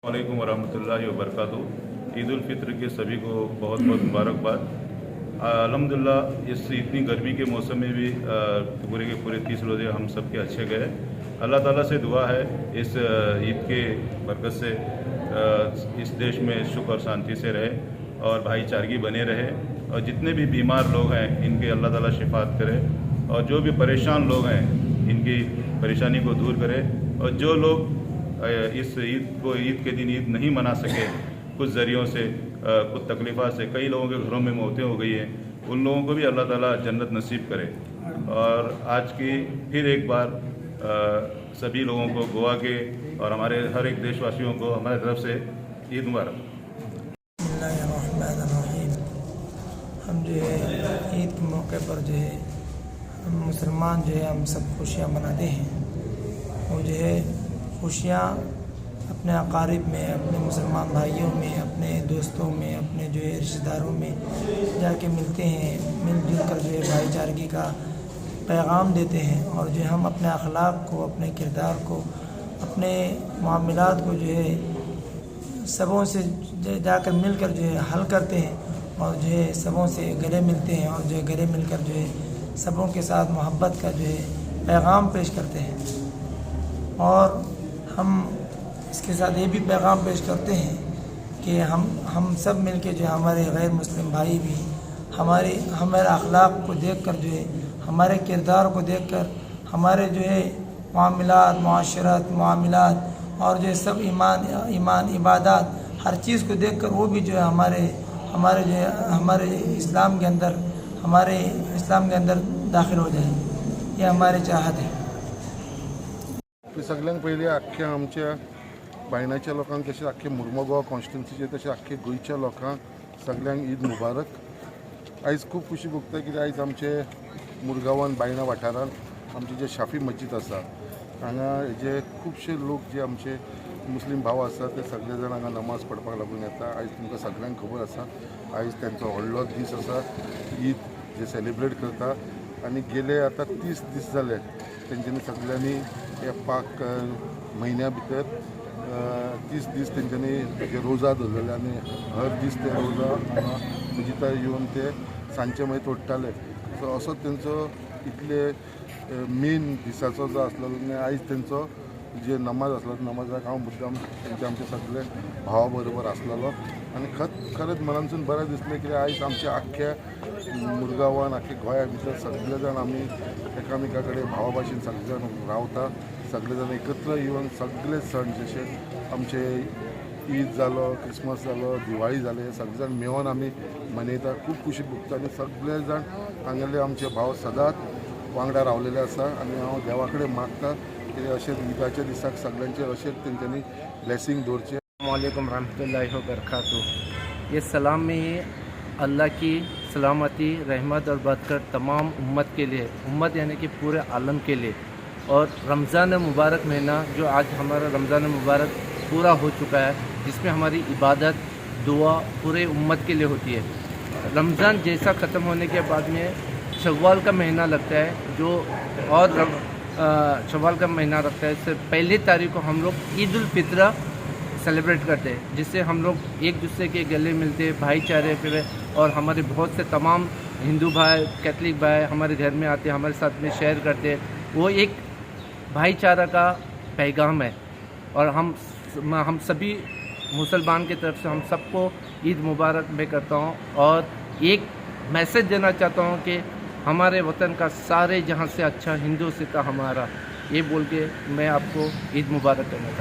वालेकुम वरहमतुल्लाहि वबरकातुहू। ईद उल फित्र के सभी को बहुत बहुत मुबारकबाद। अल्हम्दुलिल्लाह इस इतनी गर्मी के मौसम में भी पूरे के पूरे 30 रोज़े हम सब के अच्छे गए। अल्लाह ताला से दुआ है इस ईद के बरकत से इस देश में सुख और शांति से रहे और भाईचारगी बने रहे, और जितने भी बीमार लोग हैं इनके अल्लाह ताला शिफात करे, और जो भी परेशान लोग हैं इनकी परेशानी को दूर करे। और जो लोग इस ईद के दिन ईद नहीं मना सके कुछ ज़रियों से, कुछ तकलीफ़ात से, कई लोगों के घरों में मौतें हो गई हैं, उन लोगों को भी अल्लाह ताला जन्नत नसीब करे। और आज की फिर एक बार सभी लोगों को, गोवा के और हमारे हर एक देशवासियों को हमारे तरफ से ईद मुबारक। हम जो है ईद के मौके पर जो है हम मुसलमान जो है हम सब खुशियाँ मनाते हैं। वो जो है खुशियाँ अपने अकारिब में, अपने मुसलमान भाइयों में, अपने दोस्तों में, अपने जो है रिश्तेदारों में जाके मिलते हैं, मिलजुल कर जो है भाईचारगी का पैगाम देते हैं। और जो हम अपने अखलाक को, अपने किरदार को, अपने मामलात को जो है सबों से जाकर मिलकर जो है हल करते हैं, और जो है सबों से गले मिलते हैं, और जो है गले मिलकर जो है सबों के साथ मोहब्बत का जो है पैगाम पेश करते हैं। और हम इसके साथ ये भी पैगाम पेश करते हैं कि हम सब मिलके जो है हमारे गैर मुस्लिम भाई भी हमारे अखलाक को देखकर जो है, हमारे किरदार को देखकर, हमारे जो है मामलात, मुआशरत, मामलात और जो है सब ईमान इबादत हर चीज़ को देखकर वो भी जो है हमारे जो है हमारे इस्लाम के अंदर दाखिल हो जाए, ये हमारी चाहत है। सगळ्यांक पयलीं आख्ख्या आमच्या बायणाच्या लोकांक, तशेंच आख्खे मुर्मगांव कॉन्स्टिट्युन्सीचे, तशेंच आख्खे गोंयच्या लोकांक सगळ्यांक ईद मुबारक। आयज खूब खुशी भोगता, कित्याक आयज आमचे मुरगांवान, बायणा वाठारांत आमचे जे शाफी मस्जीद आसा हांगा जे खुबशे लोक जे आमचे मुस्लीम भाव आसा ते सगळे जाण हांगा नमाज पडपाक लागून येता। आयज तुमकां सगळ्यांक खबर आसा आयज तांचो व्हडलो दीस आसा, ईद जे सेलिब्रेट करता। आनी गेले आतां 30 दीस जाले तेंच्यांनी सगळ्यांनी ह्या पाक म्हयन्या भितर 30 दीस तेंच्यांनी तेजे रोजा धरलेले, आनी हर दीस ते रोजा हांगा मस्जिदार येवन ते सांजचे मागीर तोडटाले। सो असो तेंचो इतले मेन दिसाचो जो आसलो, आनी आयज तेंचो जे नमाज आसलो, नमाजाक हांव मुद्दाम तेंचे आमचे सगळे भावा बरोबर आसलेलो, आनी खरेंच मनानसून बरें दिसलें, कित्याक आयज आमचे आख्ख्या मुरगांवान, आख्खे गोंया भितर सगळे जाण आमी एकामेका कडेन भावा भाशेन सगळे जाण रावता, सगळे जाण एकत्र येवन सगळे सण जशे आमचे ईद जालो, क्रिसमस जालो, दिवाळी जाले, हे सगळे जाण मेळोन आमी मनयता, खूब खुशी भोगता। आनी सगळे जाण हांगेले आमचे भाव सदांच वांगडा रावलेले आसा, आनी हांव देवा कडेन मागता की अशेंच ईदाच्या दिसाक सगळ्यांचे अशेंच तेंच्यांनी ब्लेसिंग दवरचें। अस्सलामुअलैकुम रहमतुल्लाहि व बरकातुहू। ये सलाम में ये अल्लाह की सलामती, रहमत और बरकत तमाम उम्मत के लिए, उम्मत यानी कि पूरे आलम के लिए। और रमज़ान मुबारक महीना जो आज हमारा रमज़ान मुबारक पूरा हो चुका है, जिसमें हमारी इबादत, दुआ पूरे उम्मत के लिए होती है। रमज़ान जैसा ख़त्म होने के बाद में शव्वाल का महीना लगता है, जो और शव्वाल का महीना रखता है। इससे पहली तारीख को हम लोग ईद उल फित्र सेलिब्रेट करते हैं, जिससे हम लोग एक दूसरे के गले मिलते, भाईचारे पे, और हमारे बहुत से तमाम हिंदू भाई, कैथलिक भाई हमारे घर में आते, हमारे साथ में शेयर करते। वो एक भाईचारा का पैगाम है, और हम सभी मुसलमान की तरफ से हम सबको ईद मुबारक मैं करता हूँ। और एक मैसेज देना चाहता हूँ कि हमारे वतन का सारे जहाँ से अच्छा हिंदू सिता हमारा, ये बोल के मैं आपको ईद मुबारक करना चाहता हूँ।